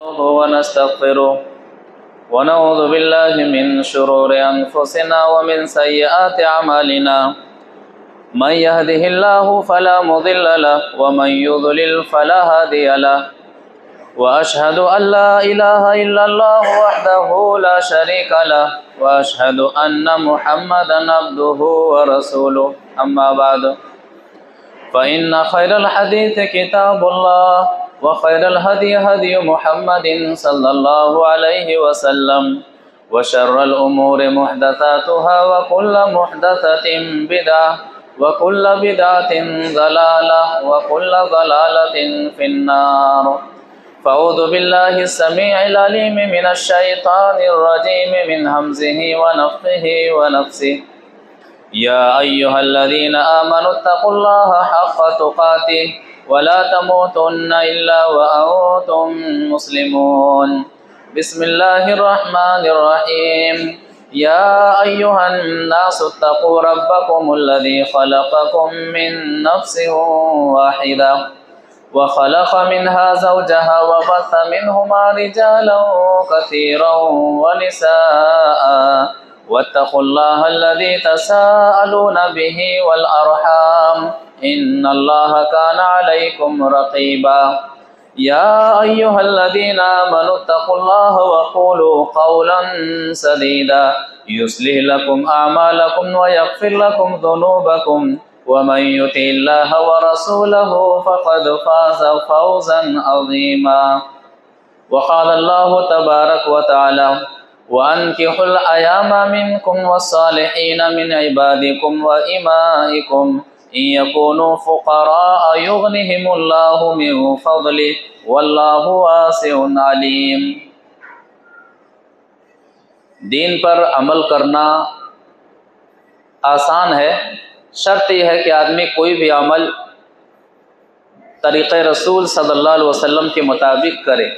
ونستغفره ونعوذ بالله من شرور أنفسنا ومن سيئات أعمالنا من يهده الله فلا مضل له ومن يضلل فلا هادي له وأشهد أن لا إله إلا الله وحده لا شريك له وأشهد أن محمدا عبده ورسوله أما بعد فإن خير الحديث كتاب الله وخير الهدي هدي محمد صلى الله عليه وسلم وشر الأمور محدثاتها وكل محدثة بدعة وكل بدعة ضلالة وكل ضلالة في النار فأعوذ بالله السميع العليم من الشيطان الرجيم من همزه ونفخه ونفسه يا أيها الذين آمنوا اتقوا الله حق تقاته ولا تموتن إلا وأنتم مسلمون بسم الله الرحمن الرحيم يا أيها الناس اتقوا ربكم الذي خلقكم من نفس واحدة وخلق منها زوجها وبث منهما رجالا كثيرا ونساء واتقوا الله الذي تساءلون به والأرحام إن الله كان عليكم رقيبا يا أيها الذين آمنوا اتقوا الله وقولوا قولا سديدا يصلح لكم أعمالكم ويغفر لكم ذنوبكم ومن يطع الله ورسوله فقد فاز فوزا عظيما وقال الله تبارك وتعالى وأنكحوا الأيام منكم والصالحين من عبادكم وإمائكم إن يكونوا فقراء يغنهم الله من فضله والله واسع عليم۔ دین پر عمل کرنا آسان ہے، شرط یہ ہے کہ آدمی کوئی بھی عمل طریقۂ رسول صلی اللہ علیہ وسلم کے مطابق کرے۔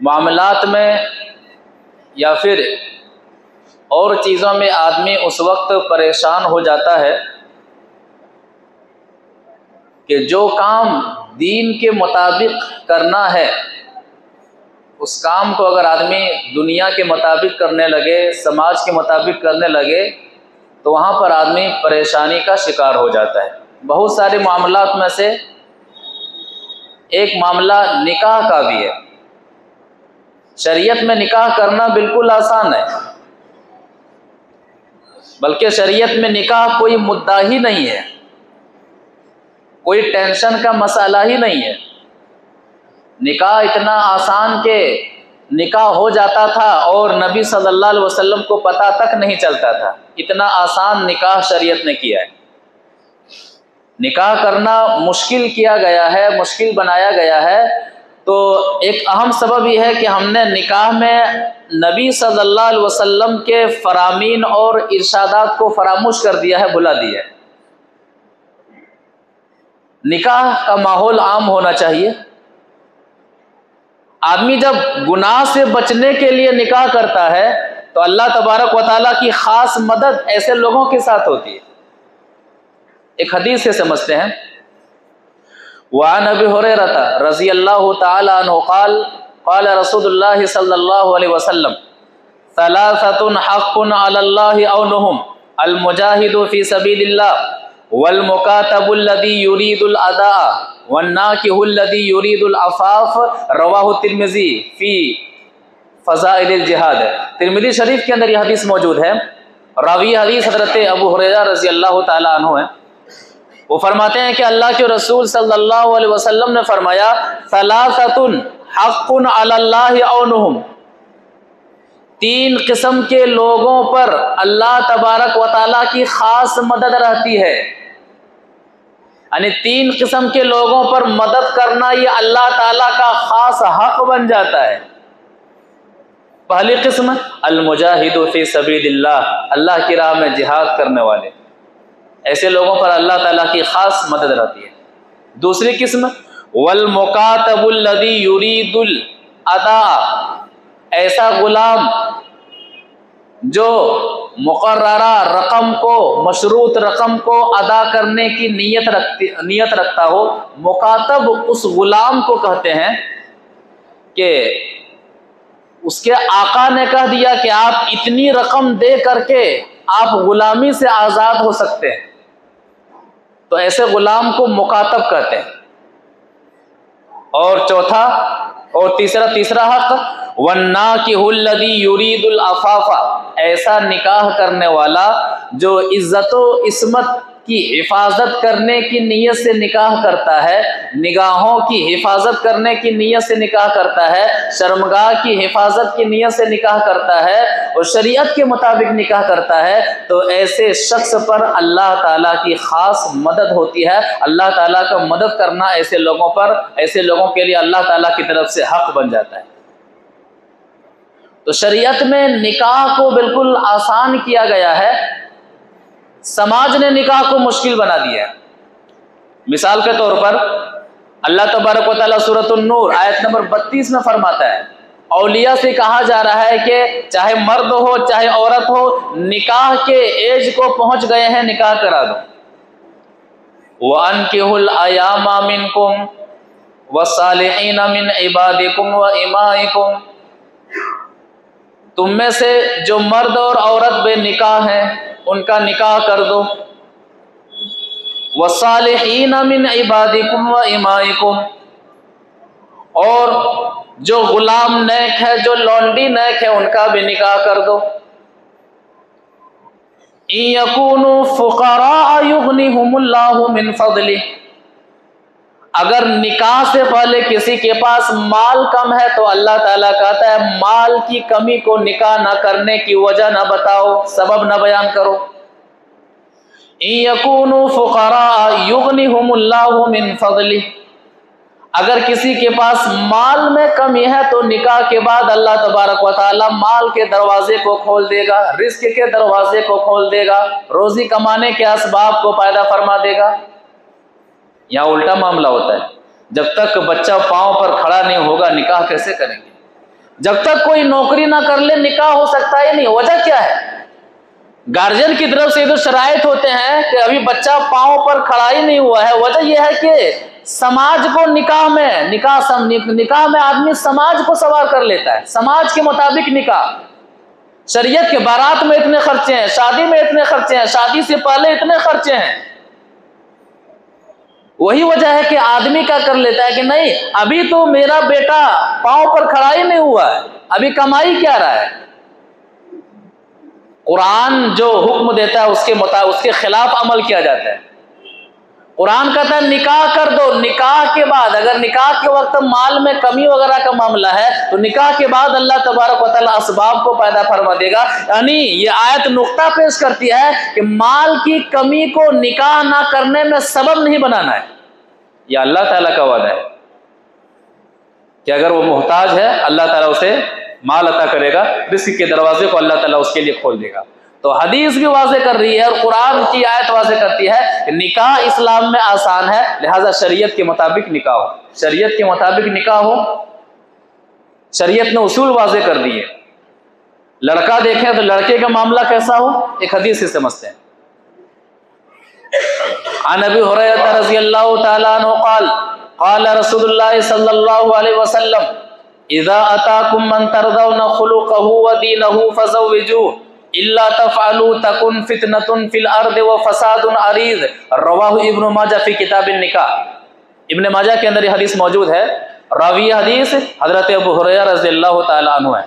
معاملات میں یا پھر اور چیزوں میں آدمی اس وقت پریشان ہو جاتا ہے کہ جو کام دین کے مطابق کرنا ہے اس کام کو اگر آدمی دنیا کے مطابق کرنے لگے، سماج کے مطابق کرنے لگے تو وہاں پر آدمی پریشانی کا شکار ہو جاتا ہے۔ بہت سارے معاملات میں سے ایک معاملہ نکاح کا بھی ہے۔ شریعت میں نکاح کرنا بالکل آسان ہے، بلکہ شریعت میں نکاح کوئی مدعا ہی نہیں ہے، کوئی ٹینشن کا مسئلہ ہی نہیں ہے۔ نکاح اتنا آسان کہ نکاح ہو جاتا تھا اور نبی صلی اللہ علیہ وسلم کو پتہ تک نہیں چلتا تھا، اتنا آسان نکاح شریعت نے کیا ہے۔ نکاح کرنا مشکل کیا گیا ہے، مشکل بنایا گیا ہے، تو ایک اہم سبب یہ ہے کہ ہم نے نکاح میں نبی صلی اللہ علیہ وسلم کے فرامین اور ارشادات کو فراموش کر دیا ہے، بھلا دیا ہے۔ نکاح کا ماحول عام ہونا چاہیے۔ آدمی جب گناہ سے بچنے کے لیے نکاح کرتا ہے تو اللہ تبارک و تعالیٰ کی خاص مدد ایسے لوگوں کے ساتھ ہوتی ہے۔ ایک حدیث سے سمجھتے ہیں، وعن ابی ہریرہ رضی اللہ تعالی عنہ قال قال رسول اللہ صلی اللہ علیہ وسلم ثلاثۃ حق علی اللہ عونہم المجاہد فی سبیل اللہ والمکاتب الذی یرید الاداء والناکح الذی یرید العفاف، رواہ الترمذی فی فضائل الجہاد۔ ترمذی شریف کے اندر یہ حدیث موجود ہے۔ راوی حدیث حضرت ابو ہریرہ رضی اللہ تعالی عنہ ہیں۔ وہ فرماتے ہیں کہ اللہ کے رسول صلی اللہ علیہ وسلم نے فرمایا ثلاثۃ حق علی اللہ عونہم، تین قسم کے لوگوں پر اللہ تبارک و تعالیٰ کی خاص مدد رہتی ہے، یعنی تین قسم کے لوگوں پر مدد کرنا یہ اللہ تعالیٰ کا خاص حق بن جاتا ہے۔ پہلی قسم المجاہد فی سبیل اللہ، اللہ کی راہ میں جہاد کرنے والے، ایسے لوگوں پر اللہ تعالیٰ کی خاص مدد رہتی ہے۔ دوسری قسم والمکاتب الذی یرید الاداء، ایسا غلام جو مقررہ رقم کو، مشروط رقم کو ادا کرنے کی نیت رکھتا ہو، مکاتب اس غلام کو کہتے ہیں کہ اس کے آقا نے کہہ دیا کہ آپ اتنی رقم دے کر کے آپ غلامی سے آزاد ہو سکتے ہیں، تو ایسے غلام کو مکاتب کہتے ہیں۔ اور چوتھا اور تیسرا حق، وَالنَّاكِحُ الَّذِي يُرِيدُ الْعَفَافَ، ایسا نکاح کرنے والا جو عزت و عصمت کی حفاظت کرنے کی نیت سے نکاح کرتا ہے، نگاہوں کی حفاظت کرنے کی نیت سے نکاح کرتا ہے، شرمگاہ کی حفاظت کی نیت سے نکاح کرتا ہے اور شریعت کے مطابق نکاح کرتا ہے، تو ایسے شخص پر اللہ تعالیٰ کی خاص مدد ہوتی ہے۔ اللہ تعالیٰ کا مدد کرنا ایسے لوگوں پر، ایسے لوگوں کے لیے اللہ تعالیٰ کی طرف سے حق بن جاتا ہے۔ تو شریعت میں نکاح کو بالکل آسان کیا گیا ہے، سماج نے نکاح کو مشکل بنا دیا ہے۔ مثال کے طور پر اللہ تبارک و تعالیٰ سورۃ النور آیت نمبر 32 میں فرماتا ہے، اولیاء سے کہا جا رہا ہے کہ چاہے مرد ہو چاہے عورت ہو، نکاح کے ایج کو پہنچ گئے ہیں، نکاح کرا دو۔ وَأَنكِحُوا الْأَيَامَ مِنكُمْ وَالصَّالِحِينَ مِنْ عِبَادِكُمْ وَإِمَائِكُمْ، تم میں سے جو مرد اور عورت بے نکاح ہیں ان کا نکاح کر دو۔ وَالصَّالِحِينَ مِنْ عِبَادِكُمْ وَإِمَائِكُمْ، اور جو غلام نیک ہے، جو لونڈی نیک ہے، ان کا بھی نکاح کر دو۔ إِن يَكُونُوا فُقَرَاءَ يُغْنِهُمُ اللَّهُ مِنْ فَضْلِهِ، اگر نکاح سے پہلے کسی کے پاس مال کم ہے تو اللہ تعالیٰ کہتا ہے مال کی کمی کو نکاح نہ کرنے کی وجہ نہ بتاؤ، سبب نہ بیان کرو۔ إِن يَكُونُوا فُقَرَاءَ يُغْنِهُمُ اللَّهُ مِنْ فَضْلِهِ، اگر کسی کے پاس مال میں کمی ہے تو نکاح کے بعد اللہ تبارک و تعالیٰ مال کے دروازے کو کھول دے گا، رزق کے دروازے کو کھول دے گا، روزی کمانے کے اسباب کو پیدا فرما دے گا۔ یہاں الٹا معاملہ ہوتا ہے، جب تک بچہ پاؤں پر کھڑا نہیں ہوگا نکاح کیسے کریں گے؟ جب تک کوئی نوکری نہ کر لے نکاح ہو سکتا ہے نہیں۔ وجہ کیا ہے؟ گارجین کی طرف سے جو شرائط ہوتے ہیں کہ ابھی بچہ پاؤں پر کھڑا ہی نہیں ہوا ہے، وجہ یہ ہے کہ سماج کو نکاح میں آدمی سماج کو سوار کر لیتا ہے، سماج کے مطابق نکاح، شریعت کے بارات میں اتنے خرچے ہیں، شادی میں اتنے خرچے ہیں، شادی سے پہلے اتنے خرچے ہیں۔ وہی وجہ ہے کہ آدمی کیا کر لیتا ہے کہ نہیں ابھی تو میرا بیٹا پاؤں پر کھڑا ہی نہیں ہوا ہے، ابھی کمائی کیا رہا ہے۔ قرآن جو حکم دیتا ہے اس کے خلاف عمل کیا جاتا ہے۔ قرآن کہتا ہے نکاح کر دو، نکاح کے بعد اگر نکاح کے وقت مال میں کمی وغیرہ کا معاملہ ہے تو نکاح کے بعد اللہ تبارک و تعالیٰ اسباب کو پیدا فرما دے گا۔ یعنی یہ آیت نقطہ پیش کرتی ہے کہ مال کی کمی کو نکاح نہ کرنے میں سبب نہیں بنانا ہے۔ یہ اللہ تعالیٰ کا وعدہ ہے کہ اگر وہ محتاج ہے اللہ تعالیٰ اسے مال عطا کرے گا، رزق کے دروازے کو اللہ تعالیٰ اس کے لیے کھول دے گا۔ تو حدیث بھی واضح کر رہی ہے اور قرآن کی آیت واضح کرتی ہے کہ نکاح اسلام میں آسان ہے، لہذا شریعت کے مطابق نکاح ہو، شریعت کے مطابق نکاح ہو۔ شریعت نے اصول واضح کر دیے۔ لڑکا دیکھیں تو لڑکے کا معاملہ کیسا ہو، ایک حدیث سے سمجھتے ہیں۔ عن ابی ہریرہ رضی اللہ تعالیٰ عنہ قال قال رسول اللہ صلی اللہ علیہ وسلم اذا اتاکم من ترضون خلقہ ودینہ فزوجوہ الا تفعلوا تکن فتنۃ فی الارض وفساد عریض، رواہ ابن ماجہ فی کتاب النکاح۔ ابن ماجہ کے اندر یہ حدیث موجود ہے، راوی حدیث حضرت ابو ہریرہ رضی اللہ تعالیٰ عنہ ہے۔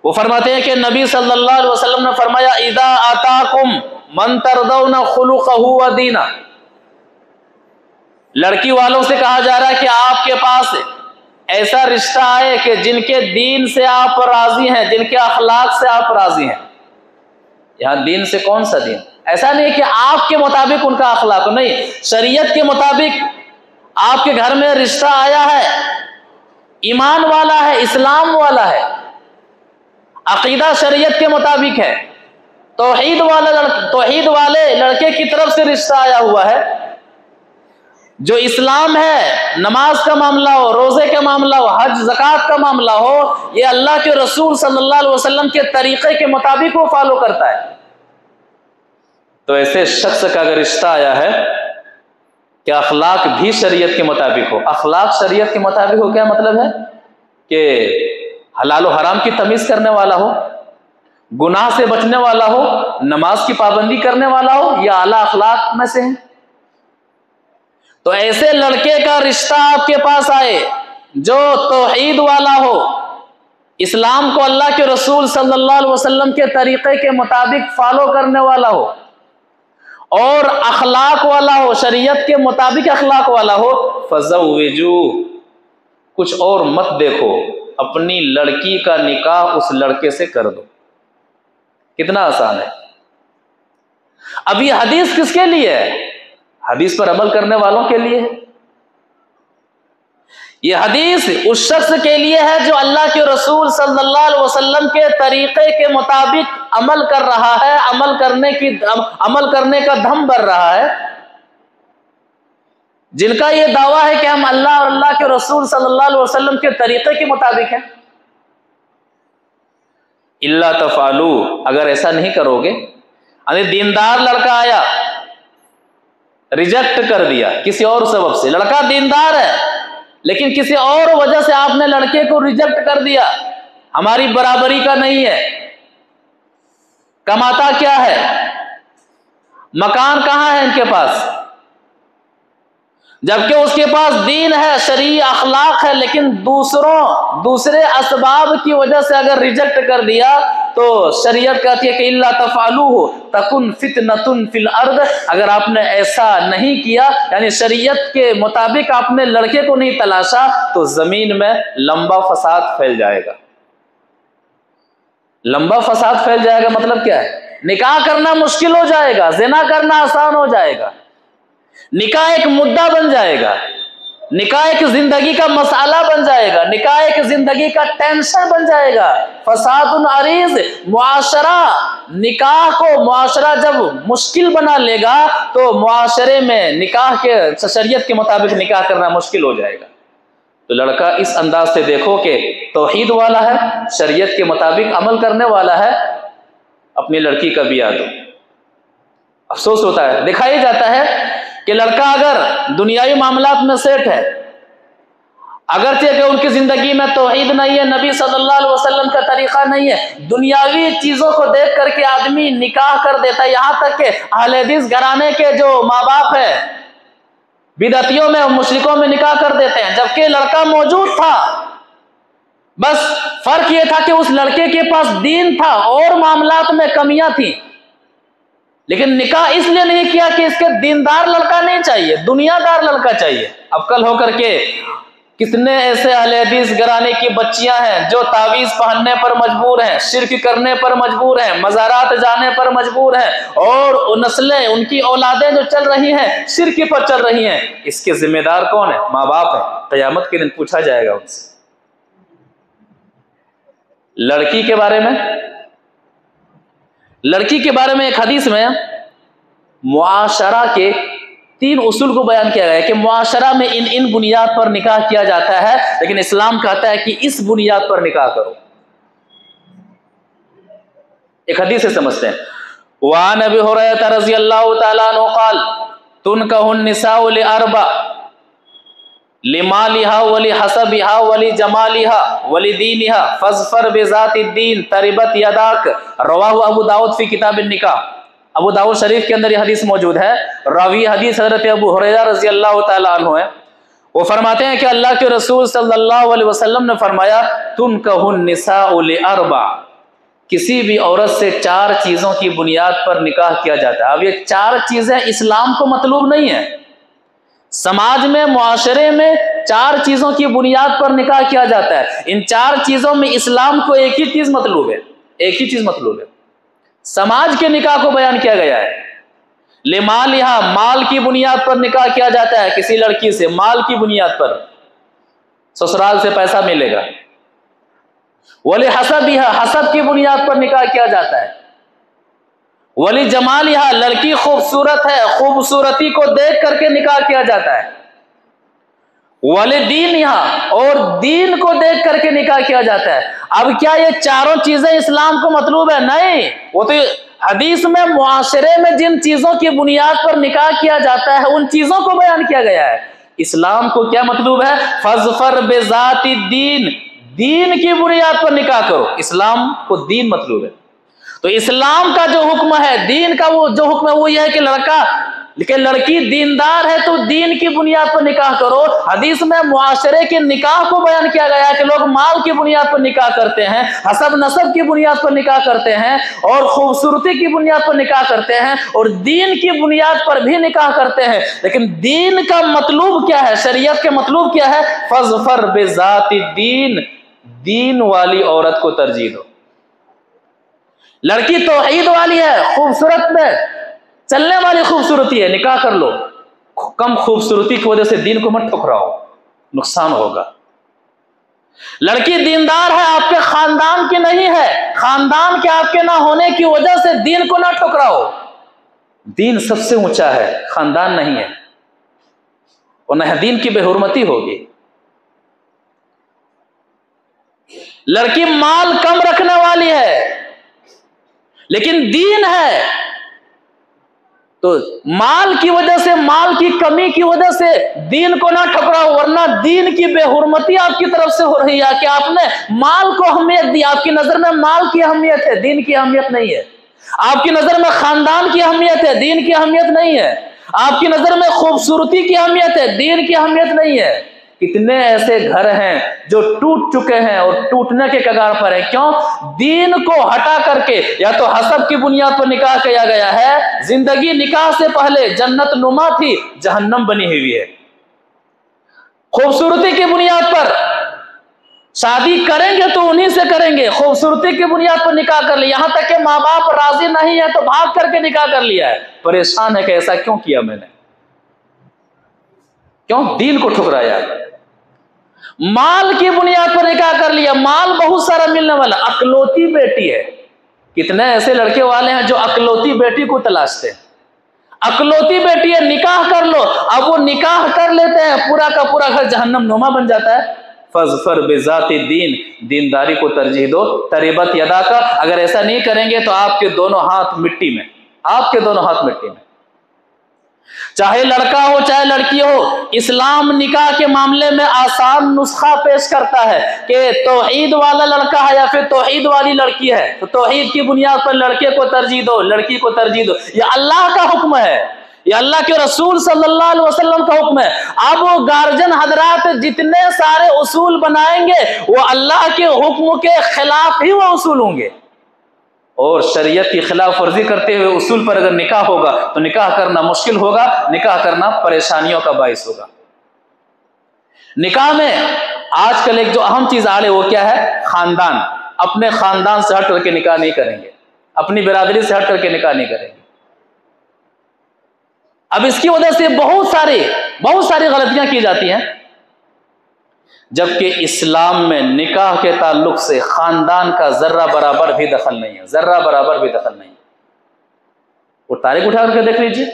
وہ فرماتے ہیں کہ نبی صلی اللہ علیہ وسلم نے فرمایا اذا اتاکم من ترضون خلقہ ودینہ، لڑکی والوں سے کہا جا رہا ہے کہ آپ کے پاس ایسا رشتہ آئے کہ جن کے دین سے آپ راضی ہیں، جن کے اخلاق سے آپ راضی ہیں۔ یہاں دین سے کون سا دین؟ ایسا نہیں کہ آپ کے مطابق ان کا اخلاق، نہیں، شریعت کے مطابق آپ کے گھر میں رشتہ آیا ہے، ایمان والا ہے، اسلام والا ہے، عقیدہ شریعت کے مطابق ہے، توحید والے لڑکے کی طرف سے رشتہ آیا ہوا ہے، جو اسلام ہے، نماز کا معاملہ ہو، روزے کا معاملہ ہو، حج زکوٰۃ کا معاملہ ہو، یہ اللہ کے رسول صلی اللہ علیہ وسلم کے طریقے کے مطابق وہ فالو کرتا ہے. تو ایسے شخص کا اگر رشتہ آیا ہے کہ اخلاق بھی شریعت کے مطابق ہو. اخلاق شریعت کے مطابق ہو کیا مطلب ہے؟ کہ حلال و حرام کی تمیز کرنے والا ہو، گناہ سے بچنے والا ہو، نماز کی پابندی کرنے والا ہو، یا اعلیٰ اخلاق میں سے ہے. تو ایسے لڑکے کا رشتہ آپ کے پاس آئے جو توحید والا ہو، اسلام کو اللہ کے رسول صلی اللہ علیہ وسلم کے طریقے کے مطابق فالو کرنے والا ہو، اور اخلاق والا ہو، شریعت کے مطابق اخلاق والا ہو، فزوجوہ، کچھ اور مت دیکھو، اپنی لڑکی کا نکاح اس لڑکے سے کر دو. کتنا آسان ہے. اب یہ حدیث کس کے لیے ہے؟ حدیث پر عمل کرنے والوں کے لیے ہے. یہ حدیث اس شخص کے لیے ہے جو اللہ کے رسول صلی اللہ علیہ وسلم کے طریقے کے مطابق عمل کر رہا ہے، عمل کرنے کا دھم بھر رہا ہے، جن کا یہ دعویٰ ہے کہ ہم اللہ اور اللہ کے رسول صلی اللہ علیہ وسلم کے طریقے کے مطابق ہیں. الا تفعلوا، اگر ایسا نہیں کرو گے، یعنی دیندار لڑکا آیا، ریجیکٹ کر دیا کسی اور سبب سے، لڑکا دیندار ہے لیکن کسی اور وجہ سے آپ نے لڑکے کو ریجیکٹ کر دیا، ہماری برابری کا نہیں ہے، کماتا کیا ہے، مکان کہاں ہے ان کے پاس، جبکہ اس کے پاس دین ہے، شرعی اخلاق ہے، لیکن دوسرے اسباب کی وجہ سے اگر ریجیکٹ کر دیا تو شریعت کہتی ہے کہ الا تفعلوہ تکن فتنۃ فی الارض. اگر آپ نے ایسا نہیں کیا، یعنی شریعت کے مطابق آپ نے لڑکے کو نہیں تلاشا، تو زمین میں لمبا فساد پھیل جائے گا. لمبا فساد پھیل جائے گا مطلب کیا ہے؟ نکاح کرنا مشکل ہو جائے گا، زنا کرنا آسان ہو جائے گا، نکاح ایک مدعا بن جائے گا، نکاح ایک زندگی کا مسئلہ بن جائے گا، نکاح ایک زندگی کا ٹینشن بن جائے گا. فساد عریض، معاشرہ، نکاح کو معاشرہ جب مشکل بنا لے گا تو معاشرے میں نکاح کے شریعت کے مطابق نکاح کرنا مشکل ہو جائے گا. تو لڑکا اس انداز سے دیکھو کہ توحید والا ہے، شریعت کے مطابق عمل کرنے والا ہے، اپنی لڑکی کا بیاہ دو. افسوس ہوتا ہے، دیکھا ہی جاتا ہے کہ لڑکا اگر دنیاوی معاملات میں سیٹ ہے، اگرچہ کہ ان کی زندگی میں توحید نہیں ہے، نبی صلی اللہ علیہ وسلم کا طریقہ نہیں ہے، دنیاوی چیزوں کو دیکھ کر کے آدمی نکاح کر دیتا ہے. یہاں تک کہ اہل حدیث گھرانے کے جو ماں باپ ہیں بدعتیوں میں، مشرکوں میں نکاح کر دیتے ہیں، جبکہ لڑکا موجود تھا، بس فرق یہ تھا کہ اس لڑکے کے پاس دین تھا اور معاملات میں کمیاں تھیں. لیکن نکاح اس لیے نہیں کیا کہ اس کے دیندار لڑکا نہیں چاہیے، دنیا دار لڑکا چاہیے. اب کل ہو کر کے کتنے ایسے اہل حدیث گھرانے کی بچیاں ہیں جو تعویذ پہننے پر مجبور ہیں، شرک کرنے پر مجبور ہیں، مزارات جانے پر مجبور ہیں، اور نسلیں، ان کی اولادیں جو چل رہی ہیں شرک پر چل رہی ہیں. اس کے ذمہ دار کون ہے؟ ماں باپ ہیں. قیامت کے دن پوچھا جائے گا ان سے. لڑکی کے بارے میں ایک حدیث میں معاشرہ کے 3 اصول کو بیان کیا گیا ہے کہ معاشرہ میں ان بنیاد پر نکاح کیا جاتا ہے، لیکن اسلام کہتا ہے کہ اس بنیاد پر نکاح کرو. ایک حدیث سے سمجھتے ہیں. وعن ابی ہریرہ رضی اللہ تعالی عنہ قال تنکح النساء لاربع لمالها ولحسبها ولجمالها ولدينها فاظفر بذات الدين تربت يداك. رواہ ابو داؤد فی کتاب النکاح. ابو داؤد شریف کے اندر یہ حدیث موجود ہے. راوی حدیث حضرت ابو ہریرہ رضی اللہ تعالی عنہ ہے. وہ فرماتے ہیں کہ اللہ کے رسول صلی اللہ علیہ وسلم نے فرمایا تنکح النساء لاربع، کسی بھی عورت سے 4 چیزوں کی بنیاد پر نکاح کیا جاتا ہے. اب یہ 4 چیزیں اسلام کو مطلوب نہیں ہیں. سماج میں، معاشرے میں 4 چیزوں کی بنیاد پر نکاح کیا جاتا ہے. ان 4 چیزوں میں اسلام کو ایک ہی چیز مطلوب ہے، سماج کے نکاح کو بیان کیا گیا ہے. لمالہا، مال کی بنیاد پر نکاح کیا جاتا ہے کسی لڑکی سے، مال کی بنیاد پر، سسرال سے پیسہ ملے گا. ولحسبہا، حسب کی بنیاد پر نکاح کیا جاتا ہے. ولی جمالہا، لڑکی خوبصورت ہے، خوبصورتی کو دیکھ کر کے نکاح کیا جاتا ہے. والدین یہاں اور دین کو دیکھ کر کے نکاح کیا جاتا ہے۔ اب کیا یہ چاروں چیزیں اسلام کو مطلوب ہے؟ نہیں، وہ تو حدیث میں معاشرے میں جن چیزوں کی بنیاد پر نکاح کیا جاتا ہے ان چیزوں کو بیان کیا گیا ہے۔ اسلام کو کیا مطلوب ہے؟ فَاظْفَرْ بِذَاتِ الدِّینِ، دین کی بنیاد پر نکاح کرو۔ اسلام کو دین مطلوب ہے، تو اسلام کا جو حکم ہے، دین کا وہ جو حکم ہے وہ یہ ہے کہ لڑکی دیندار ہے تو دین کی بنیاد پر نکاح کرو۔ حدیث میں معاشرے کے نکاح کو بیان کیا گیا ہے کہ لوگ مال کی بنیاد پر نکاح کرتے ہیں، حسب نسب کی بنیاد پر نکاح کرتے ہیں، اور خوبصورتی کی بنیاد پر نکاح کرتے ہیں، اور دین کی بنیاد پر بھی نکاح کرتے ہیں۔ لیکن دین کا مطلوب کیا ہے؟ شریعت کے مطلوب کیا ہے؟ فَاظْفَرْ بِذَاتِ الدِّینِ، دین والی عورت کو ترجیح دو۔ لڑکی توحید والی ہے، خوبصورت میں چلنے والی خوبصورتی ہے، نکاح کر لو۔ کم خوبصورتی کی وجہ سے دین کو مت ٹھکراؤ، نقصان ہوگا۔ لڑکی دیندار ہے، آپ کے خاندان کی نہیں ہے، خاندان کے آپ کے نہ ہونے کی وجہ سے دین کو نہ ٹھکراؤ۔ دین سب سے اونچا ہے، خاندان نہیں ہے، ورنہ دین کی بے حرمتی ہوگی۔ لڑکی مال کم رکھنے والی ہے لیکن دین ہے، تو مال کی وجہ سے، مال کی کمی کی وجہ سے دین کو نہ ٹھکراؤ، ورنہ دین کی بے حرمتی آپ کی طرف سے ہو رہی ہے کہ آپ نے مال کو اہمیت دی۔ آپ کی نظر میں مال کی اہمیت ہے، دین کی اہمیت نہیں ہے۔ آپ کی نظر میں خاندان کی اہمیت ہے، دین کی اہمیت نہیں ہے۔ آپ کی نظر میں خوبصورتی کی اہمیت ہے، دین کی اہمیت نہیں ہے۔ کتنے ایسے گھر ہیں جو ٹوٹ چکے ہیں اور ٹوٹنے کے کگار پر ہیں، کیوں؟ دین کو ہٹا کر کے یا تو حسب کی بنیاد پر نکاح کیا گیا ہے، زندگی نکاح سے پہلے جنت نما تھی، جہنم بنی ہوئی ہے۔ خوبصورتی کی بنیاد پر شادی کریں گے تو انہی سے کریں گے، خوبصورتی کی بنیاد پر نکاح کر لیا، یہاں تک کہ ماں باپ راضی نہیں ہے تو بھاگ کر کے نکاح کر لیا ہے۔ پریشان ہے کہ ایسا کیوں کیا میں نے، کیوں دین کو ٹھکرایا؟ مال کی بنیاد پر نکاح کر لیا، مال بہت سارا ملنے والا، اکلوتی بیٹی ہے۔ کتنے ایسے لڑکے والے ہیں جو اکلوتی بیٹی کو تلاشتے ہیں، اکلوتی بیٹی ہے، نکاح کر لو۔ اب وہ نکاح کر لیتے ہیں، پورا کا پورا گھر جہنم نما بن جاتا ہے۔ فَاظْفَرْ بِذَاتِ الدِّینِ، دینداری کو ترجیح دو۔ تریبت یدا کا، اگر ایسا نہیں کریں گے تو آپ کے دونوں ہاتھ مٹی میں، آپ کے دونوں ہاتھ مٹی میں، چاہے لڑکا ہو چاہے لڑکی ہو۔ اسلام نکاح کے معاملے میں آسان نسخہ پیش کرتا ہے کہ توحید والا لڑکا ہے یا پھر توحید والی لڑکی ہے تو توحید کی بنیاد پر لڑکے کو ترجیح دو، لڑکی کو ترجیح دو۔ یہ اللہ کا حکم ہے، یہ اللہ کے رسول صلی اللہ علیہ وسلم کا حکم ہے۔ اب وہ گارجن حضرات جتنے سارے اصول بنائیں گے وہ اللہ کے حکم کے خلاف ہی وہ اصول ہوں گے، اور شریعت کی خلاف ورزی کرتے ہوئے اصول پر اگر نکاح ہوگا تو نکاح کرنا مشکل ہوگا، نکاح کرنا پریشانیوں کا باعث ہوگا۔ نکاح میں آج کل ایک جو اہم چیز آ رہی ہے وہ کیا ہے؟ خاندان۔ اپنے خاندان سے ہٹ کر کے نکاح نہیں کریں گے، اپنی برادری سے ہٹ کر کے نکاح نہیں کریں گے۔ اب اس کی وجہ سے بہت ساری غلطیاں کی جاتی ہیں، جبکہ اسلام میں نکاح کے تعلق سے خاندان کا ذرہ برابر بھی دخل نہیں ہے، ذرہ برابر بھی دخل نہیں ہے۔ وہ تاریخ اٹھا کر کے دیکھ لیجیے،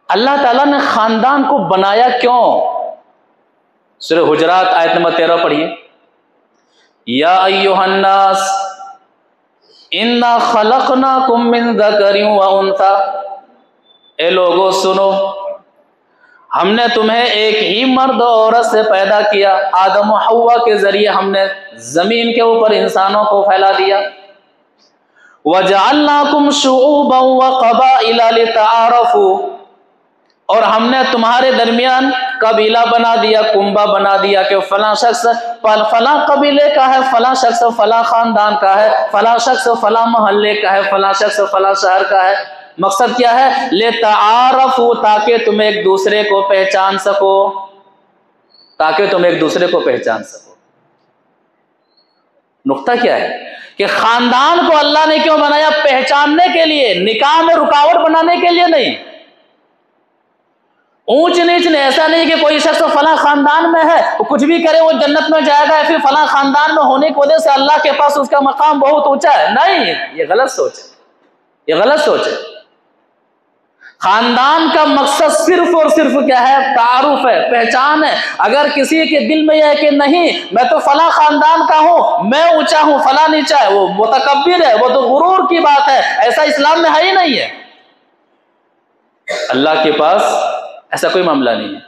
اللہ تعالیٰ نے خاندان کو بنایا کیوں؟ سورہ حجرات آیت نمبر 13 پڑھیے۔ یا ایھا الناس انا خلقناکم من ذکر و انثی، اے لوگو سنو، ہم نے تمہیں ایک ہی مرد اور عورت سے پیدا کیا، آدم و حوا کے ذریعے ہم نے زمین کے اوپر انسانوں کو پھیلا دیا۔ وَجَعَلْنَاكُمْ شُعُوبًا وَقَبَائِلَ لِتَعَارَفُوا، اور ہم نے تمہارے درمیان قبیلہ بنا دیا، کنبہ بنا دیا کہ فلاں شخص فلاں قبیلے کا ہے، فلاں شخص فلاں خاندان کا ہے، فلاں شخص فلاں محلے کا ہے، فلاں شخص فلاں شہر کا ہے۔ مقصد کیا ہے؟ لِتَعَارَفُوا، تاکہ تم ایک دوسرے کو پہچان سکو، تاکہ تم ایک دوسرے کو پہچان سکو۔ نقطہ کیا ہے کہ خاندان کو اللہ نے کیوں بنایا؟ پہچاننے کے لیے، نکاح میں رکاوٹ بنانے کے لیے نہیں۔ اونچ نیچ نے ایسا نہیں کہ کوئی شخص فلاں خاندان میں ہے وہ کچھ بھی کرے وہ جنت میں جائے گا، یا پھر فلاں خاندان میں ہونے کی وجہ سے اللہ کے پاس اس کا مقام بہت اونچا ہے۔ نہیں، یہ غلط سوچ ہے، یہ غلط سوچ ہے۔ خاندان کا مقصد صرف اور صرف کیا ہے؟ تعارف ہے، پہچان ہے۔ اگر کسی کے دل میں یہ ہے کہ نہیں میں تو فلاں خاندان کا ہوں، میں اونچا ہوں، فلاں نیچا ہے، وہ متکبر ہے، وہ تو غرور کی بات ہے، ایسا اسلام میں ہے ہی نہیں ہے۔ اللہ کے پاس ایسا کوئی معاملہ نہیں ہے۔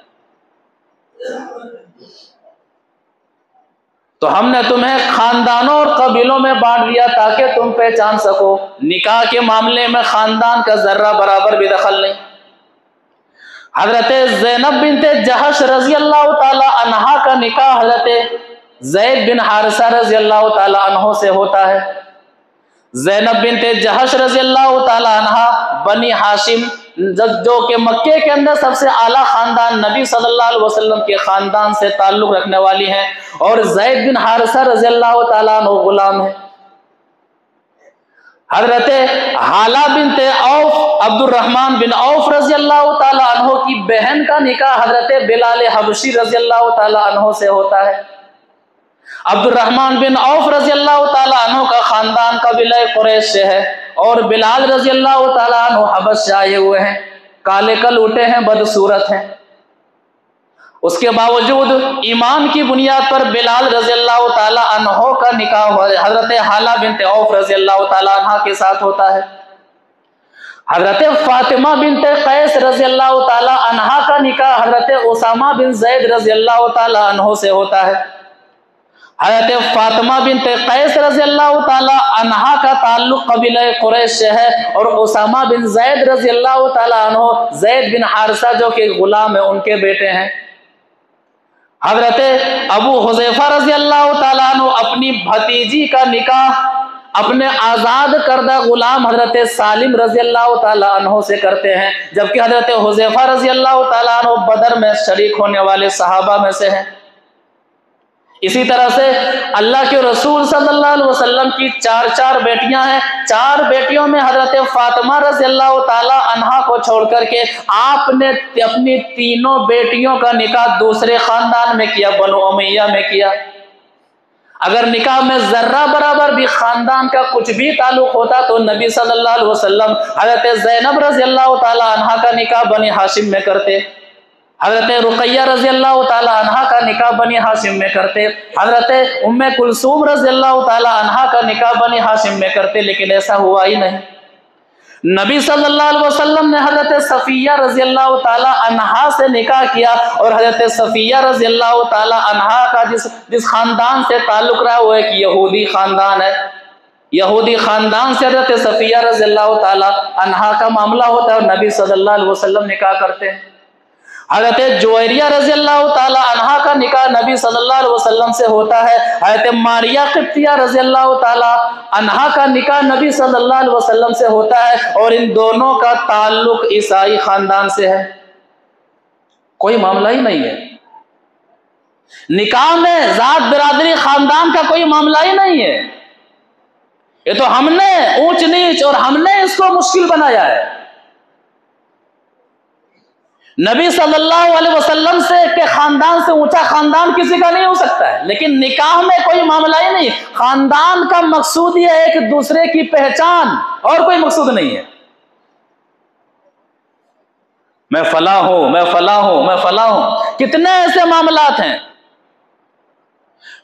تو ہم نے تمہیں خاندانوں اور قبیلوں میں بانٹ دیا تاکہ تم پہچان سکو۔ نکاح کے معاملے میں خاندان کا ذرہ برابر بھی دخل نہیں۔ حضرت زینب بنت جہش رضی اللہ تعالی عنہا کا نکاح حضرت زید بن حارثہ رضی اللہ تعالی عنہ سے ہوتا ہے۔ زینب بنت جہش رضی اللہ تعالی عنہا بنی ہاشم، جو کہ مکے کے اندر سب سے اعلیٰ خاندان نبی صلی اللہ علیہ وسلم کے خاندان سے تعلق رکھنے والی ہیں، اور زید بن حارثہ رضی اللہ تعالیٰ عنہ غلام ہیں۔ حضرت حالہ بنت عوف، عبد الرحمن بن عوف رضی اللہ تعالیٰ عنہ کی بہن کا نکاح حضرت بلال حبشی رضی اللہ تعالیٰ عنہ سے ہوتا ہے۔ عبد الرحمن بن عوف رضی اللہ تعالیٰ عنہ کا خاندان قبیلہ قریش سے ہے، اور بلال رضی اللہ تعالیٰ عنہ حبش سے آئے ہوئے ہیں، کالے کلوٹے ہیں، بدصورت ہیں۔ اس کے باوجود ایمان کی بنیاد پر بلال رضی اللہ تعالیٰ عنہ کا نکاح حضرت حالہ بنت عوف رضی اللہ تعالیٰ عنہ کے ساتھ ہوتا ہے۔ حضرت فاطمہ بنت قیس رضی اللہ تعالیٰ عنہ کا نکاح حضرت اسامہ بن زید رضی اللہ تعالیٰ عنہ سے ہوتا ہے۔ حضرت فاطمہ بنت قیس رضی اللہ تعالیٰ عنہا کا تعلق قبیلہ قریش سے ہے، اور اسامہ بن زید رضی اللہ تعالیٰ عنہ زید بن حارثہ جو کہ غلام ہیں ان کے بیٹے ہیں۔ حضرت ابو حذیفہ رضی اللہ تعالیٰ عنہ اپنی بھتیجی کا نکاح اپنے آزاد کردہ غلام حضرت سالم رضی اللہ تعالیٰ عنہ سے کرتے ہیں، جبکہ حضرت حذیفہ رضی اللہ تعالیٰ عنہ بدر میں شریک ہونے والے صحابہ میں سے ہیں۔ اسی طرح سے اللہ کے رسول صلی اللہ علیہ وسلم کی چار بیٹیاں ہیں، 4 بیٹیوں میں حضرت فاطمہ رضی اللہ تعالی عنہا کو چھوڑ کر کے آپ نے اپنی 3 بیٹیوں کا نکاح دوسرے خاندان میں کیا، بنو امیہ میں کیا۔ اگر نکاح میں ذرہ برابر بھی خاندان کا کچھ بھی تعلق ہوتا تو نبی صلی اللہ علیہ وسلم حضرت زینب رضی اللہ تعالی عنہا کا نکاح بنی ہاشم میں کرتے، حضرت رقیہ رضی اللہ تعالی عنہا کا نکاح بنی ہاشم میں کرتے، حضرت ام کلثوم رضی اللہ تعالی عنہا کا نکاح بنی ہاشم میں کرتے، لیکن ایسا ہوا ہی نہیں۔ نبی صلی اللہ علیہ وسلم نے حضرت صفیہ رضی اللہ تعالی عنہا سے نکاح کیا، اور حضرت صفیہ رضی اللہ تعالی عنہا کا جس خاندان سے تعلق رہا وہ ایک یہودی خاندان ہے، یہودی خاندان سے حضرت صفیہ رضی اللہ تعالی عنہا کا معاملہ ہوتا ہے، اور نبی صلی اللہ علیہ وسلم نکاح کرتے ہیں۔ حضرت جویریہ رضی اللہ تعالی عنہا کا نکاح نبی صلی اللہ علیہ وسلم سے ہوتا ہے، حضرت ماریہ قبطیہ رضی اللہ تعالی عنہا کا نکاح نبی صلی اللہ علیہ وسلم سے ہوتا ہے، اور ان دونوں کا تعلق عیسائی خاندان سے ہے، کوئی معاملہ ہی نہیں ہے۔ نکاح میں ذات برادری خاندان کا کوئی معاملہ ہی نہیں ہے، یہ تو ہم نے اونچ نیچ اور ہم نے اس کو مشکل بنایا ہے۔ نبی صلی اللہ علیہ وسلم سے کے خاندان سے اونچا خاندان کسی کا نہیں ہو سکتا ہے، لیکن نکاح میں کوئی معاملہ ہی نہیں، خاندان کا مقصود یہ ہے ایک دوسرے کی پہچان، اور کوئی مقصود نہیں ہے۔ میں فلاں ہوں، میں فلاں ہوں، میں فلاں ہوں، کتنے ایسے معاملات ہیں۔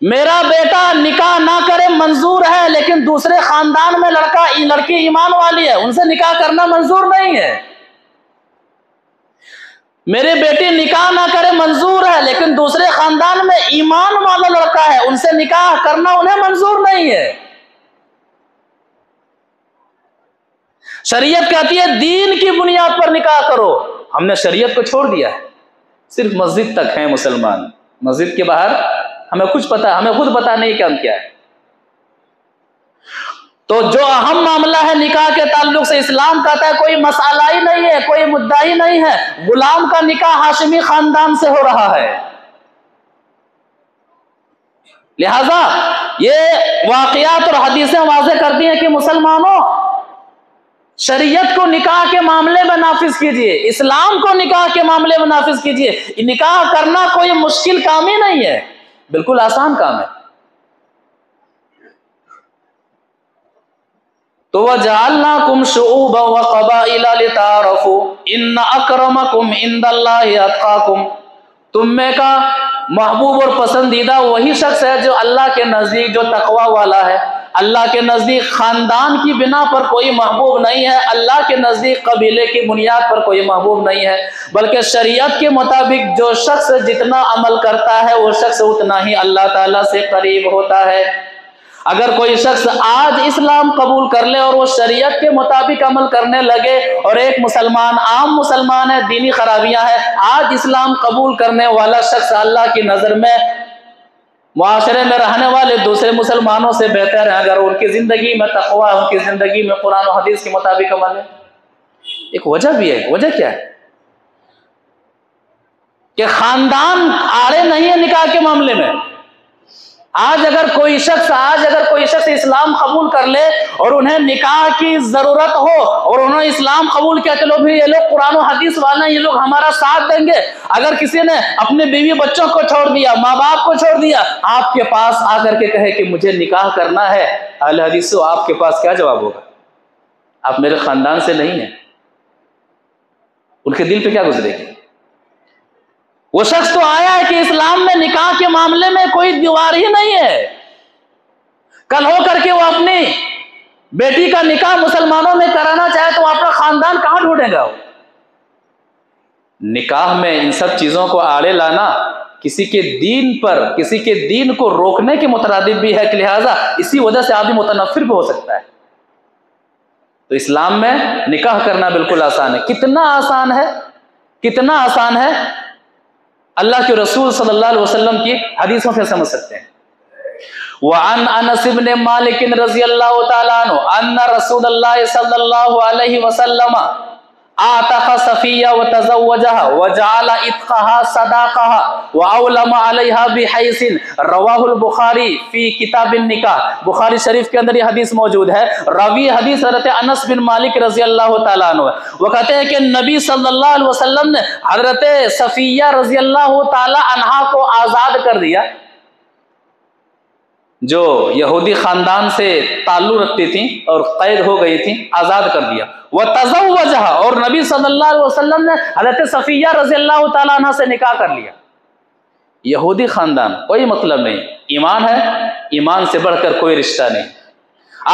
میرا بیٹا نکاح نہ کرے منظور ہے، لیکن دوسرے خاندان میں لڑکی ایمان والی ہے، ان سے نکاح کرنا منظور نہیں ہے۔ میری بیٹی نکاح نہ کرے منظور ہے، لیکن دوسرے خاندان میں ایمان والا لڑکا ہے، ان سے نکاح کرنا انہیں منظور نہیں ہے۔ شریعت کہتی ہے دین کی بنیاد پر نکاح کرو، ہم نے شریعت کو چھوڑ دیا ہے، صرف مسجد تک ہیں مسلمان، مسجد کے باہر ہمیں کچھ پتا، ہمیں خود پتا نہیں کہ ہم کیا ہے۔ تو جو اہم معاملہ ہے نکاح کے تعلق سے، اسلام کہتا ہے کوئی مسئلہ ہی نہیں ہے، کوئی مدعا ہی نہیں ہے، غلام کا نکاح ہاشمی خاندان سے ہو رہا ہے۔ لہذا یہ واقعات اور حدیثیں واضح کرتی ہیں کہ مسلمانوں شریعت کو نکاح کے معاملے میں نافذ کیجئے، اسلام کو نکاح کے معاملے میں نافذ کیجئے۔ نکاح کرنا کوئی مشکل کام ہی نہیں ہے، بالکل آسان کام ہے۔ تو وَجَعَلْنَاكُمْ شُعُوبًا وَقَبَائِلَ لِتَعَارَفُوا إِنَّ أَكْرَمَكُمْ عِندَ اللَّهِ أَتْقَاكُمْ، تم میں کا محبوب اور پسندیدہ وہی شخص ہے جو اللہ کے نزدیک جو تقوی والا ہے۔ اللہ کے نزدیک خاندان کی بنا پر کوئی محبوب نہیں ہے، اللہ کے نزدیک قبیلے کی بنیاد پر کوئی محبوب نہیں ہے، بلکہ شریعت کے مطابق جو شخص جتنا عمل کرتا ہے وہ شخص اتنا ہی اللہ تعالیٰ سے قریب ہوتا ہے۔ اگر کوئی شخص آج اسلام قبول کر لے اور وہ شریعت کے مطابق عمل کرنے لگے، اور ایک مسلمان عام مسلمان ہے، دینی خرابیاں ہیں، آج اسلام قبول کرنے والا شخص اللہ کی نظر میں معاشرے میں رہنے والے دوسرے مسلمانوں سے بہتر ہے، اگر ان کی زندگی میں تقوی، ان کی زندگی میں قرآن و حدیث کے مطابق عمل ہے۔ ایک وجہ بھی ہے، وجہ کیا ہے کہ خاندان آڑے نہیں ہے نکاح کے معاملے میں۔ آج اگر کوئی شخص اسلام قبول کر لے اور انہیں نکاح کی ضرورت ہو اور انہوں نے اسلام قبول کیا، چلو بھی یہ لوگ قرآن و حدیث والے ہیں، یہ لوگ ہمارا ساتھ دیں گے۔ اگر کسی نے اپنے بیوی بچوں کو چھوڑ دیا، ماں باپ کو چھوڑ دیا، آپ کے پاس آ کر کے کہے کہ مجھے نکاح کرنا ہے، اہل حدیث سے آپ کے پاس کیا جواب ہوگا؟ آپ میرے خاندان سے نہیں ہیں۔ ان کے دل پہ کیا گزرے گی؟ وہ شخص تو آیا ہے کہ اسلام میں نکاح کے معاملے میں کوئی دیوار ہی نہیں ہے، کل ہو کر کے وہ اپنی بیٹی کا نکاح مسلمانوں میں کرانا چاہے تو وہ اپنا خاندان کہاں ڈھونڈے گا؟ نکاح میں ان سب چیزوں کو آڑے لانا کسی کے دین پر، کسی کے دین کو روکنے کے مترادف بھی ہے، کہ لہٰذا اسی وجہ سے آدمی متنفر بھی ہو سکتا ہے۔ تو اسلام میں نکاح کرنا بالکل آسان ہے۔ کتنا آسان ہے، کتنا آسان ہے، اللہ کے رسول صلی اللہ علیہ وسلم کی حدیثوں سے سمجھ سکتے ہیں۔ وعن انس بن مالک رضی اللہ تعالی عنہ ان رسول اللہ صلی اللہ علیہ وسلم اعتق صفیہ وتزوجها وجعل عتقها صداقها واولم علیها بحیث، رواہ البخاری فی کتاب النکاح۔ بخاری شریف کے اندر یہ حدیث موجود ہے۔ راوی حدیث حضرت انس بن مالک رضی اللہ تعالیٰ عنہ، وہ کہتے ہیں کہ نبی صلی اللہ علیہ وسلم نے حضرت صفیہ رضی اللہ تعالیٰ عنہا کو آزاد کر دیا، جو یہودی خاندان سے تعلق رکھتی تھیں اور قید ہو گئی تھیں، آزاد کر دیا۔ وتزوجها، اور نبی صلی اللہ علیہ وسلم نے حضرت صفیہ رضی اللہ تعالیٰ عنہ سے نکاح کر لیا۔ یہودی خاندان کوئی مطلب نہیں، ایمان ہے، ایمان سے بڑھ کر کوئی رشتہ نہیں۔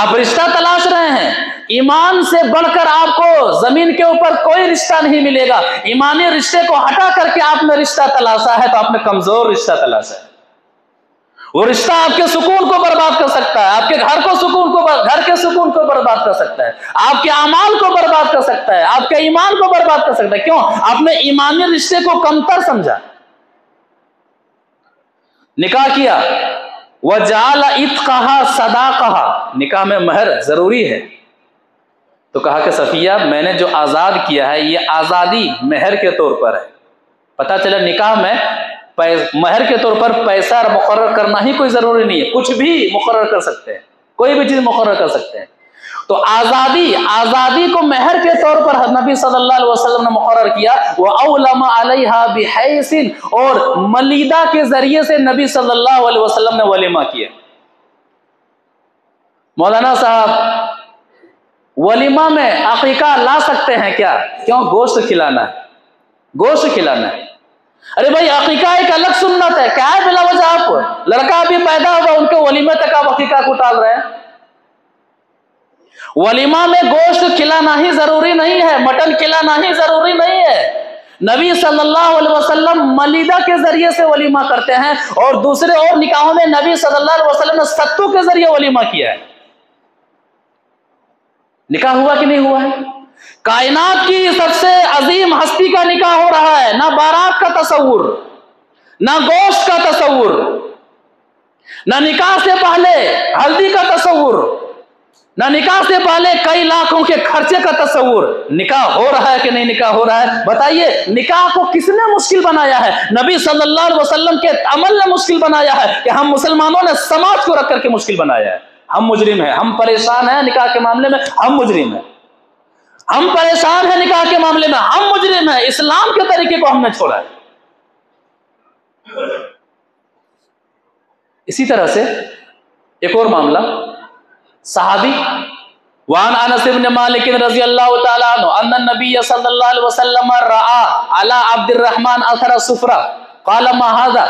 آپ رشتہ تلاش رہے ہیں، ایمان سے بڑھ کر آپ کو زمین کے اوپر کوئی رشتہ نہیں ملے گا۔ ایمانی رشتے کو ہٹا کر کے آپ نے رشتہ تلاشا ہے تو آپ نے کمزور رشتہ تلاشا ہے۔ وہ رشتہ آپ کے سکون کو برباد کر سکتا ہے، آپ کے گھر کے سکون کو برباد کر سکتا ہے، آپ کے اعمال کو برباد کر سکتا ہے، آپ کے ایمان کو برباد کر سکتا ہے۔ کیوں؟ آپ نے ایمانی رشتے کو کمتر سمجھا، نکاح کیا۔ وَجَعَلَ عِتْقَهَا صَدَاقَهَا، نکاح میں مہر ضروری ہے، تو کہا کہ صفیہ میں نے جو آزاد کیا ہے یہ آزادی مہر کے طور پر ہے۔ پتہ چلا نکاح میں مہر کے طور پر پیسہ مقرر کرنا ہی کوئی ضروری نہیں ہے، کچھ بھی مقرر کر سکتے ہیں، کوئی بھی چیز مقرر کر سکتے ہیں۔ تو آزادی کو مہر کے طور پر نبی صلی اللہ علیہ وسلم نے مقرر کیا۔ وَأَوْلَمَ عَلَيْهَا بِحَيْثٍ، اور ملیدہ کے ذریعے سے نبی صلی اللہ علیہ وسلم نے ولیمہ کیا۔ مولانا صاحب ولیمہ میں عقیقہ لا سکتے ہیں کیا؟ کیوں؟ گوشت کھلانا ہے، گوشت کھلانا ہے۔ ارے بھائی عقیقہ ایک الگ سنت ہے، کیا ہے بلا وجہ آپ لڑکا ابھی پیدا ہوا ان کے ولیمے تک آپ عقیقہ کو ٹال رہے ہیں؟ ولیمہ میں گوشت کھلانا ہی ضروری نہیں ہے، مٹن کھلانا ہی ضروری نہیں ہے۔ نبی صلی اللہ علیہ وسلم ملیدہ کے ذریعے سے ولیمہ کرتے ہیں، اور دوسرے اور نکاحوں میں نبی صلی اللہ علیہ وسلم نے ستو کے ذریعے ولیمہ کیا ہے۔ نکاح ہوا کہ نہیں ہوا ہے؟ کائنات کی سب سے عظیم ہستی کا نکاح ہو رہا ہے، نہ بارات کا تصور، نہ گوشت کا تصور، نہ نکاح سے پہلے ہلدی کا تصور، نہ نکاح سے پہلے کئی لاکھوں کے خرچے کا تصور۔ نکاح ہو رہا ہے کہ نہیں نکاح ہو رہا ہے؟ بتائیے نکاح کو کس نے مشکل بنایا ہے؟ نبی صلی اللہ علیہ وسلم کے عمل نے مشکل بنایا ہے کہ ہم مسلمانوں نے سماج کو رکھ کر کے مشکل بنایا ہے؟ ہم مجرم ہیں، ہم پریشان ہیں نکاح کے معاملے میں، ہم مجرم ہیں، ہم پریشان ہیں نکاح کے معاملے میں، ہم مجرم ہیں، اسلام کے طریقے کو ہم نے چھوڑا ہے۔ اسی طرح سے ایک اور معاملہ، صحابی وعن انس بن مالک رضی اللہ تعالی عنہ ان النبی صلی اللہ علیہ وسلم رأى على عبد الرحمن اثر الصفرة قال ما هذا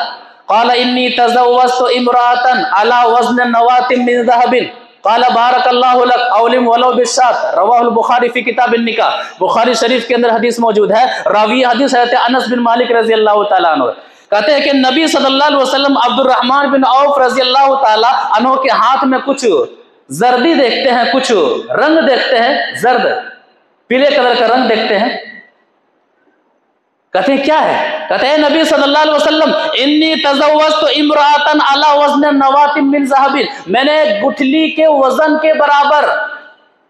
قال انی تزوجت امرأة على وزن نواة من ذهب قال بارک اللہ لک اولم ولو بالشاة رواہ البخاری فی کتاب النکاح. بخاری شریف کے اندر حدیث موجود ہے. راوی حدیث حضرت انس بن مالک رضی اللہ تعالیٰ عنہ کہتے ہیں کہ نبی صلی اللہ علیہ وسلم عبد الرحمن بن عوف رضی اللہ تعالیٰ عنہ کے ہاتھ میں کچھ زردی دیکھتے ہیں، کچھ رنگ دیکھتے ہیں، زرد پیلے کلر کا رنگ دیکھتے ہیں. کہتے ہیں کیا ہے؟ کہتے ہیں نبی صلی اللہ علیہ وسلم انی تزوجت امرأة علی وزن نواة من ذهب، میں نے گٹھلی کے وزن کے برابر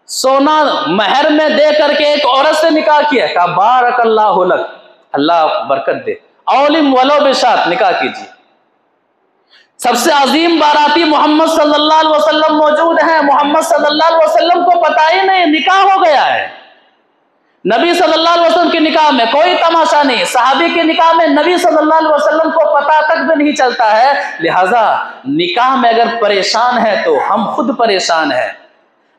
سونا مہر میں دے کر کے ایک عورت سے نکاح کیا. کہا بارک اللہ لک، اللہ برکت دے، اولم ولو بشات، نکاح کیجیے. سب سے عظیم باراتی محمد صلی اللہ علیہ وسلم موجود ہیں. محمد صلی اللہ علیہ وسلم کو پتہ ہی نہیں نکاح ہو گیا ہے. نبی صلی اللہ علیہ وسلم کے نکاح میں کوئی تماشا نہیں، صحابی کے نکاح میں نبی صلی اللہ علیہ وسلم کو پتہ تک بھی نہیں چلتا ہے. لہٰذا نکاح میں اگر پریشان ہے تو ہم خود پریشان ہیں.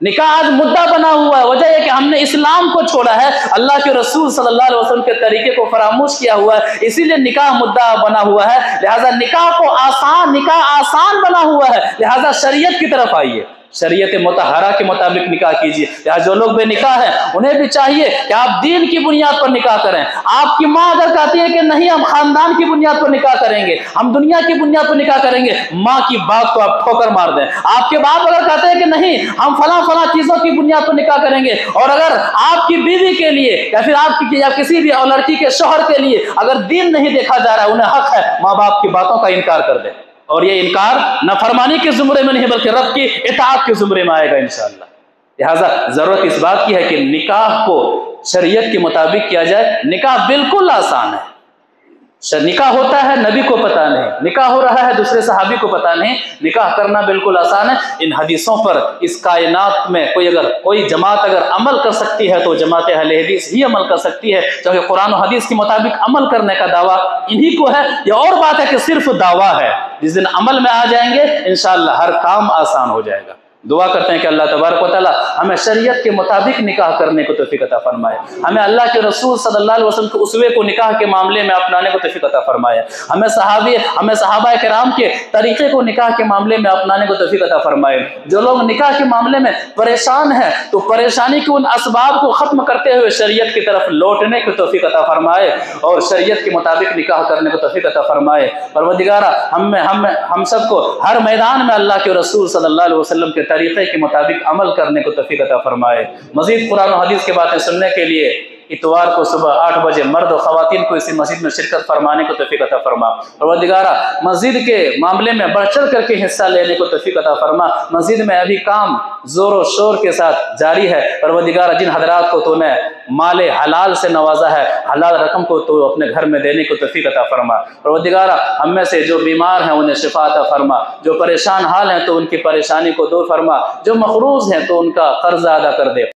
نکاح آج مدعا بنا ہوا ہے، وجہ یہ کہ ہم نے اسلام کو چھوڑا ہے، اللہ کے رسول صلی اللہ علیہ وسلم کے طریقے کو فراموش کیا ہوا ہے، اسی لیے نکاح مدعا بنا ہوا ہے. لہٰذا نکاح آسان بنا ہوا ہے. لہٰذا شریعت کی طرف آئیے، شریعت مطہرہ کے مطابق نکاح کیجیے. یا جو لوگ بے نکاح ہیں انہیں بھی چاہیے کہ آپ دین کی بنیاد پر نکاح کریں. آپ کی ماں اگر کہتی ہے کہ نہیں ہم خاندان کی بنیاد پر نکاح کریں گے، ہم دنیا کی بنیاد پر نکاح کریں گے، ماں کی بات کو آپ ٹھوکر مار دیں. آپ کے باپ اگر کہتے ہیں کہ نہیں ہم فلاں چیزوں کی بنیاد پر نکاح کریں گے، اور اگر آپ کی بیوی کے لیے یا پھر آپ کی یا کسی بھی لڑکی کے شوہر کے لیے اگر دین نہیں دیکھا جا رہا ہے، انہیں حق ہے ماں باپ کی باتوں کا انکار کر دیں. اور یہ انکار نافرمانی کے زمرے میں نہیں بلکہ رب کی اطاعت کے زمرے میں آئے گا انشاءاللہ. لہٰذا ضرورت اس بات کی ہے کہ نکاح کو شریعت کے مطابق کیا جائے. نکاح بالکل آسان ہے. نکاح ہوتا ہے نبی کو پتہ نہیں، نکاح ہو رہا ہے دوسرے صحابی کو پتہ نہیں. نکاح کرنا بالکل آسان ہے. ان حدیثوں پر اس کائنات میں کوئی جماعت اگر عمل کر سکتی ہے تو جماعت اہل حدیث ہی عمل کر سکتی ہے، کیونکہ قرآن و حدیث کے مطابق عمل کرنے کا دعویٰ انہی کو ہے. یہ اور بات ہے کہ صرف دعویٰ ہے، جس دن عمل میں آ جائیں گے انشاءاللہ ہر کام آسان ہو جائے گا. دعا کرتے ہیں کہ اللہ تبارک و تعالی ہمیں شریعت کے مطابق نکاح کرنے کو توفیق عطا فرمائے. ہمیں اللہ کے رسول صلی اللہ علیہ وسلم کے اسوے کو نکاح کے معاملے میں اپنانے کو توفیق عطا فرمائے. ہمیں صحابہ کرام کے طریقے کو نکاح کے معاملے میں اپنانے کو توفیق عطا فرمائے. جو لوگ نکاح کے معاملے میں پریشان ہیں تو پریشانی کے ان اسباب کو ختم کرتے ہوئے شریعت کی طرف لوٹنے کو توفیق عطا فرمائے اور شریعت کے مطابق نکاح کرنے کو توفیق عطا فرمائے. پروردگارہ ہم سب کو ہر میدان میں اللہ کے رسول صلی اللہ علیہ وسلم کے طریقے کے مطابق عمل کرنے کو توفیق عطا فرمائے. مزید قرآن و حدیث کی باتیں سننے کے لیے اتوار کو صبح 8 بجے مرد و خواتین کو اسی مسجد میں شرکت فرمانے کو توفیق عطا فرما. پروردگارہ مسجد کے معاملے میں بڑھ چڑھ کر کے حصہ لینے کو توفیق عطا فرما. مسجد میں ابھی کام زور و شور کے ساتھ جاری ہے. پروردگارہ جن حضرات کو تو نے مال حلال سے نوازا ہے، حلال رقم کو تو اپنے گھر میں دینے کو توفیق عطا فرما. پروردگارہ ہم میں سے جو بیمار ہیں انہیں شفا عطا فرما، جو پریشان حال ہیں تو ان کی پریشانی کو دور فرما، جو مقروض ہیں تو ان کا قرض ادا کر دے.